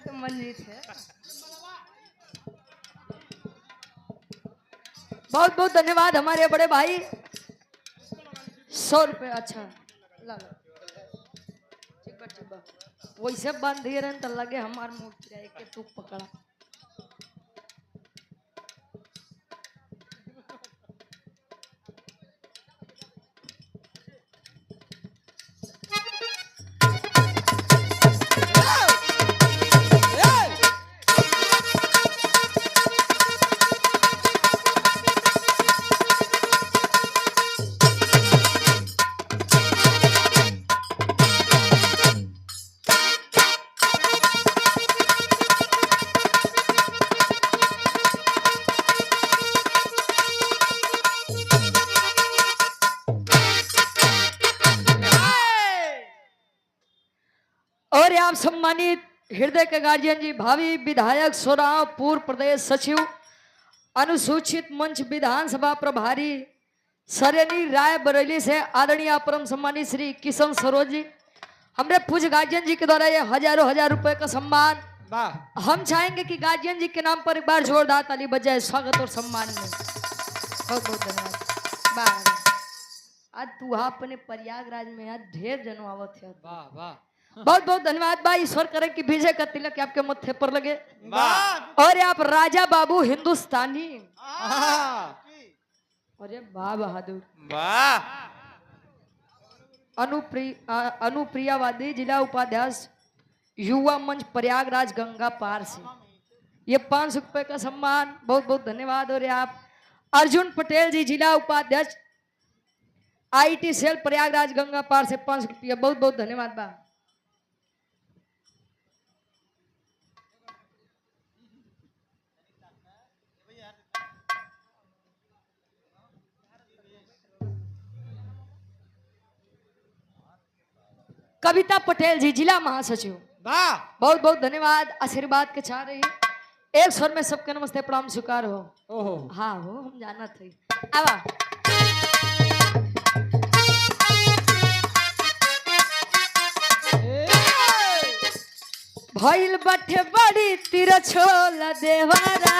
तो मंजीत है। बहुत बहुत धन्यवाद हमारे बड़े भाई। 100 रुपये। अच्छा ला लो वैसे बांध दिए रहे तो लगे हमार मूर्ति रहे के तू पकड़ा। और आप सम्मानित हृदय के गार्जियन जी, भावी विधायक सोराव, पूर्व प्रदेश सचिव, अनुसूचित मंच विधानसभा प्रभारी सरेनी राय बरेली से आदरणीय परम सम्मानित श्री किशन सरोज जी, हमरे पूज्य गार्जियन जी के द्वारा ये हजार रुपए का सम्मान। हम चाहेंगे कि गार्जियन जी के नाम पर एक बार जोरदार ताली बजाए स्वागत और सम्मान में। बहुत बहुत धन्यवाद। आज तू अपने प्रयागराज में आज ढेर जनो आवत है। वाह वाह, बहुत बहुत धन्यवाद भाई। ईश्वर करे कि विजय का तिलक आपके मत्थे पर लगे। और आप राजा बाबू हिंदुस्तानी। अरे वाह बहादुर वाह। अनुप्रिया वादी, जिला उपाध्यक्ष युवा मंच प्रयागराज गंगा पार से ये 500 रुपए का सम्मान। बहुत बहुत धन्यवाद। और आप अर्जुन पटेल जी, जिला उपाध्यक्ष आईटी सेल प्रयागराज गंगा पार से 500 रुपया। बहुत बहुत धन्यवाद बा। कविता पटेल जी, जिला महासचिव, बहुत बहुत धन्यवाद। आशीर्वाद के चाह रही एक स्वर में सबके नमस्ते प्रणाम स्वीकार हो। ओहो हाँ हो, हम जाना थे। आवा भइल बठे बड़ी तिरछोल देवारा,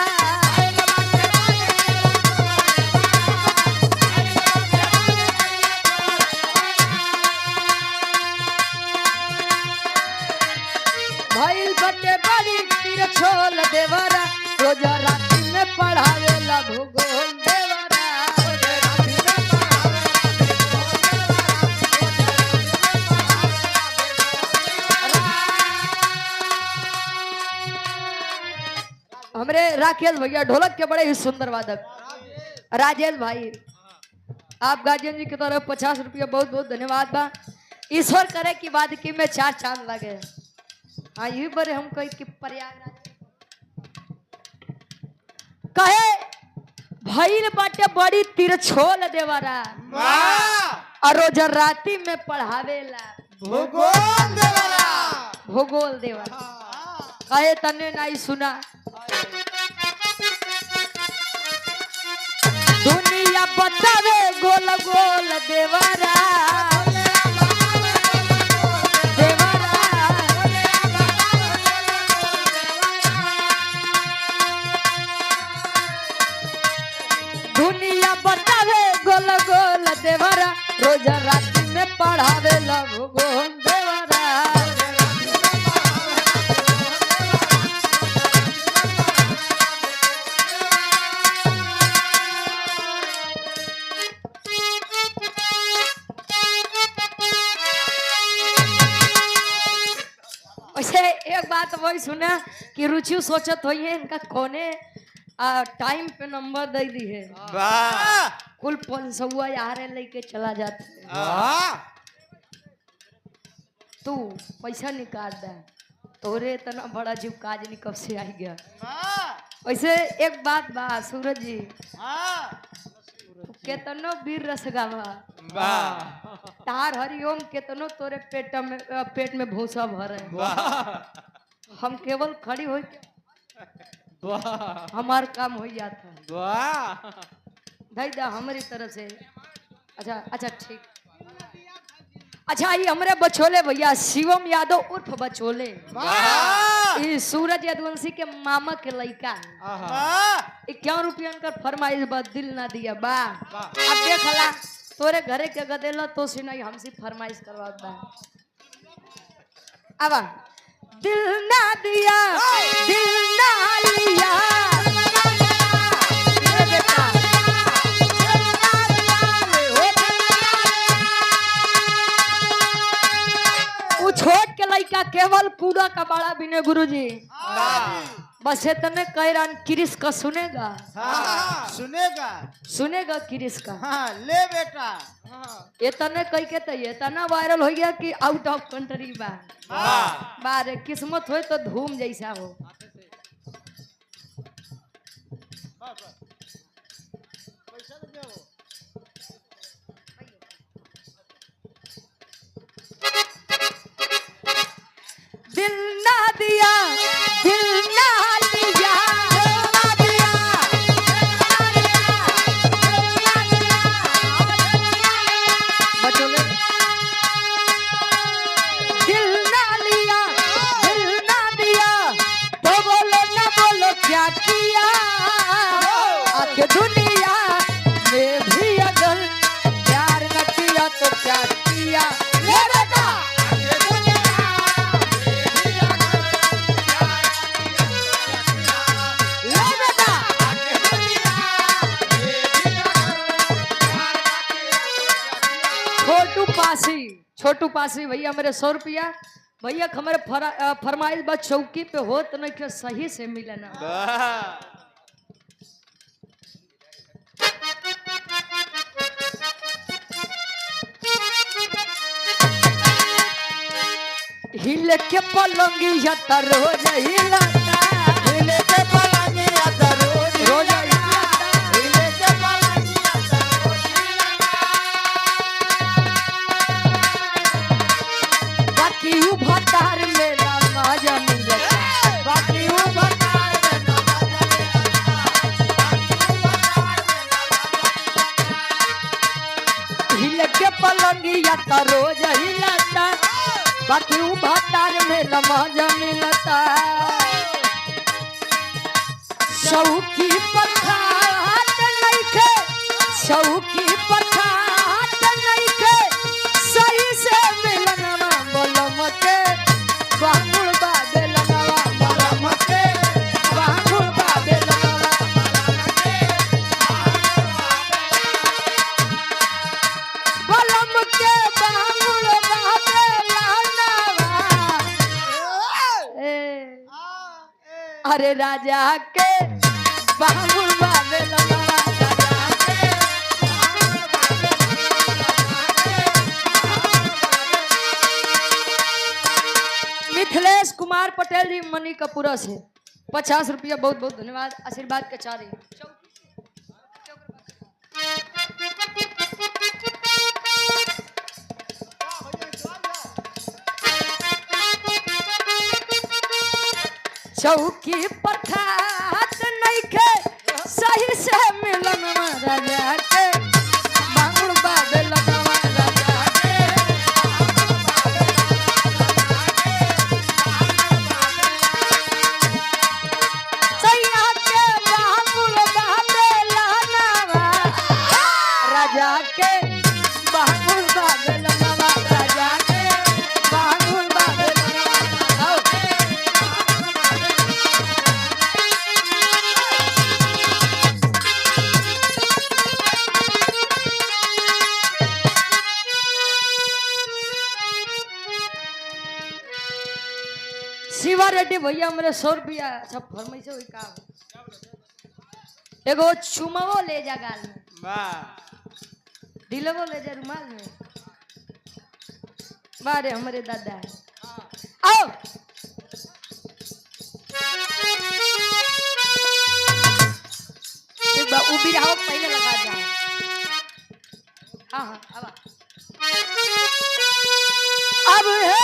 भइल बटे बड़ी तिरछोल देवरा, रोज राति में पढ़ावेला भूगोल देवरा। हमरे राकेश भैया ढोलक के बड़े ही सुंदर वादक राजेश भाई, आप गार्जियन जी की तरफ 50 रुपया। बहुत बहुत धन्यवाद बा। ईश्वर करे कि वादकी में 4 चांद लगे। हाँ यही बड़े हम कही कि प्रयागराज कहे भइल बाटे बड़ी तिरछोल देवरा, और रोज राति में पढ़ावेला भूगोल देवरा। भूगोल देवरा कहे तने नहीं सुना। दुनिया बतावे गोल गोल देवरा, गोल गोल देवरा, रोज रात में पढ़ावे भूगोल देवरा। वैसे एक बात वही सुना कि रुचि सोचत हुई है इनका कोने टाइम पे नंबर दे दी है। कुल 500 यार लेके चला जाता है। तू पैसा निकाल दे, तोरे इतना बड़ा जीव काज नहीं कब से आई गया। वैसे एक बात बा सूरज जी, केतनो वीर रस गावा तार हरिओम, केतनो तोरे पेट में भूसा भरे। हम केवल खड़ी हो हमार काम हो जाता है। हमारी तरफ से अच्छा अच्छा ठीक। अच्छा ये हमरे बचोले भैया शिवम यादव उर्फ बचोले ये सूरज यदुवंशी के मामा के लड़का है। 51 रुपया का फरमाइश बा दिल ना दिया बा। अब देखला तोरे घरे के गदेला तो से नहीं हमसे फरमाइश करवा बा। अब दिल ना दिया दिल ना लिया ये बेटा छोट के लड़का केवल कूड़ा का बड़ा बिने गुरुजी बस इतने कैरान क्रिस का सुनेगा सुनेगा सुनेगा क्रिस का ले बेटा इतने कह के तो इतना वायरल हो गया कि आउट ऑफ कंट्री बा बारे किस्मत हो तो धूम जैसा हो। दिल ना दिया दिल ना लिया बचोले दिल ना लिया दिल ना दिया तो बोलो ना बोलो क्या किया आके दुनिया में भी अगर प्यार न किया तो क्या किया ले बेटा छोटू पासी भैया मेरे 100 रुपया भैया हमारे फरमाइश बस चौकी पे हो तो नहीं कि सही से मिले ना हिले के पलंगी या रोज हिलाता हिले के पलंगी या रोज हिले के पलंगी बाकी भतार मेरा मजा मिलता बाकी भतार हिले के पलंगी या रोज हिलाता बाकी भतार में मजा मिलता शौकी पठात नहीं खे शौकी पठात नहीं खे सही से मिलना बोलम के बांगुल बादलवा बोलम के बांगुल बादलवा बोलम के बांगुल अरे राजा के बांगुल बादलवा मिथिलेश कुमार पटेल जी मनी कपूरा से 50 रुपया बहुत बहुत धन्यवाद आशीर्वाद के चारी चौकी पर खात नहीं खे सही से मिलन राजा के बांगुल बादलवा राजा के सैया के बांगुल बादलवा राजा के बांगुल बादलवा राजा के बांगुल बादलवा शिवा रेड्डी भैया मेरे 100 रुपया अच्छा फरमाइश हुई का एगो चुमावो ले जा गाल में दिलवो ले जा रुमाल में बारे हमारे दादा है आओ एक बार उबी रहो पहले लगा जा हाँ हाँ अब है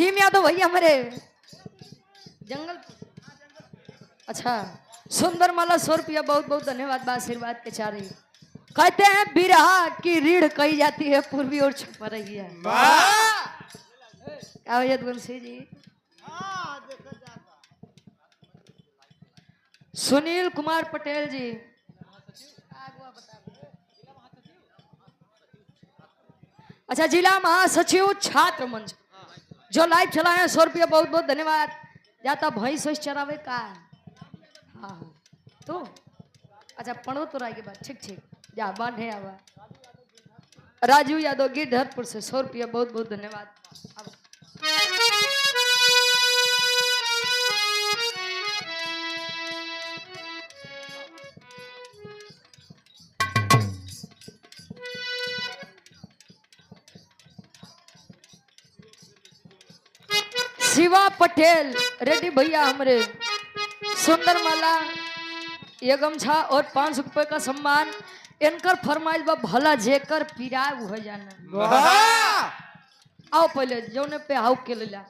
भीम यादव भैया मेरे जंगल। अच्छा सुंदर माला 100 रुपया बहुत बहुत धन्यवाद बा आशीर्वाद के चारे। कहते हैं बिरहा की रीढ़ कही जाती है पूर्वी और छुपा रही है। क्या भैया तुलसी जी। सुनील कुमार पटेल जी अच्छा जिला महासचिव छात्र मंच जो लाइव चला है 100 रुपया बहुत बहुत धन्यवाद। जाता भैंस वैस चरावे का हाँ तो अच्छा पढ़ो तो राय के बाद ठीक ठीक जा बांधे आवा। राजू यादव गिरधरपुर से 100 रुपया बहुत बहुत धन्यवाद। शिवा पटेल रेड्डी भैया हमरे सुंदर माला ये गमछा और 500 रुपए का सम्मान इनकर फरमाइश बा भला जेकर पिराय हो जाना। आओ पहले जौने पे हाउ के लेला